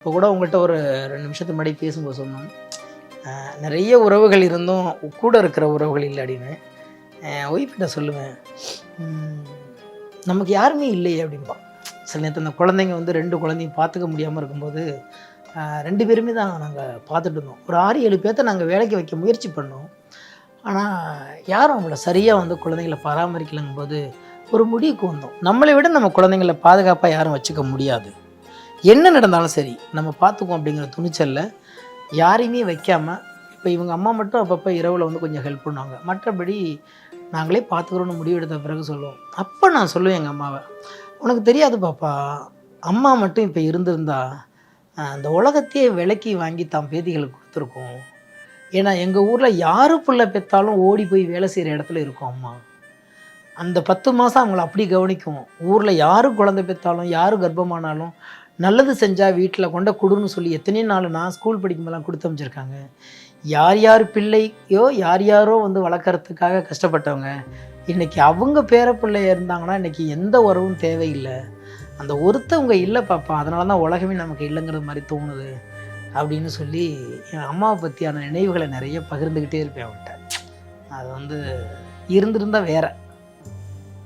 இப்போ கூட உங்கள்கிட்ட ஒரு 2 நிமிஷத்துக்கு முன்னாடி பேசும்போது சொன்னோம், நிறைய உறவுகள் இருந்தும் கூட இருக்கிற உறவுகள் இல்லை அப்படின்னு. ஒய்ஃப்கிட்ட சொல்லுவேன், "ம், நமக்கு யாருமே இல்லையே" அப்படிம்பான். சில நேரத்தில் அந்த குழந்தைங்க வந்து 2 குழந்தையும் பார்த்துக்க முடியாமல் இருக்கும்போது 2 பேருமே தான் நாங்கள் பார்த்துட்டு இருந்தோம். ஒரு 6, 7 பேர்த்த நாங்கள் வேலைக்கு வைக்க முயற்சி பண்ணோம். ஆனால் யாரும் அவங்கள சரியாக வந்து குழந்தைங்கள பராமரிக்கலைங்கும்போது ஒரு முடிவுக்கு வந்தோம். நம்மளை விட நம்ம குழந்தைங்கள பாதுகாப்பாக யாரும் வச்சுக்க முடியாது. என்ன நடந்தாலும் சரி நம்ம பார்த்துக்குவோம் அப்படிங்கிற துணிச்சலில் யாரையுமே வைக்காமல், இப்போ இவங்க அம்மா மட்டும் அப்பப்போ இரவில் வந்து கொஞ்சம் ஹெல்ப் பண்ணுவாங்க. மற்றபடி நாங்களே பார்த்துக்குறோன்னு முடிவு எடுத்த பிறகு சொல்லுவோம். அப்போ நான் சொல்லுவேன் எங்கள் அம்மாவை, "உனக்கு தெரியாது பாப்பா, அம்மா மட்டும் இப்போ இருந்திருந்தா அந்த உலகத்தையே விலைக்கு வாங்கி தான் பேத்திகளுக்கு கொடுத்துருக்கோம். ஏன்னா எங்கள் ஊரில் யாரு புள்ள பெற்றாலும் ஓடி போய் வேலை செய்கிற இடத்துல இருக்கும் அம்மா. அந்த 10 மாதம் அவங்கள அப்படி கவனிக்கும். ஊரில் யார் குழந்தை பெற்றாலும் யார் கர்ப்பமானாலும் நல்லது செஞ்சால் வீட்டில் கொண்ட குடுன்னு சொல்லி எத்தனையோ நாள் நான் ஸ்கூல் படிக்கும்போதெல்லாம் கொடுத்து அமைச்சிருக்காங்க. யார் யார் பிள்ளையோ யார் யாரோ வந்து வளர்க்குறதுக்காக கஷ்டப்பட்டவங்க இன்றைக்கி அவங்க பேர பிள்ளை இருந்தாங்கன்னா இன்றைக்கி எந்த உறவும் தேவையில்லை. அந்த ஒருத்தவங்க இல்லை பாப்பா, அதனால தான் உலகமே நமக்கு இல்லைங்கிற மாதிரி தோணுது" அப்படின்னு சொல்லி என் அம்மாவை பற்றியான நினைவுகளை நிறைய பகிர்ந்துக்கிட்டே இருப்பேன் அவன்கிட்ட. அது வந்து இருந்திருந்தால் வேற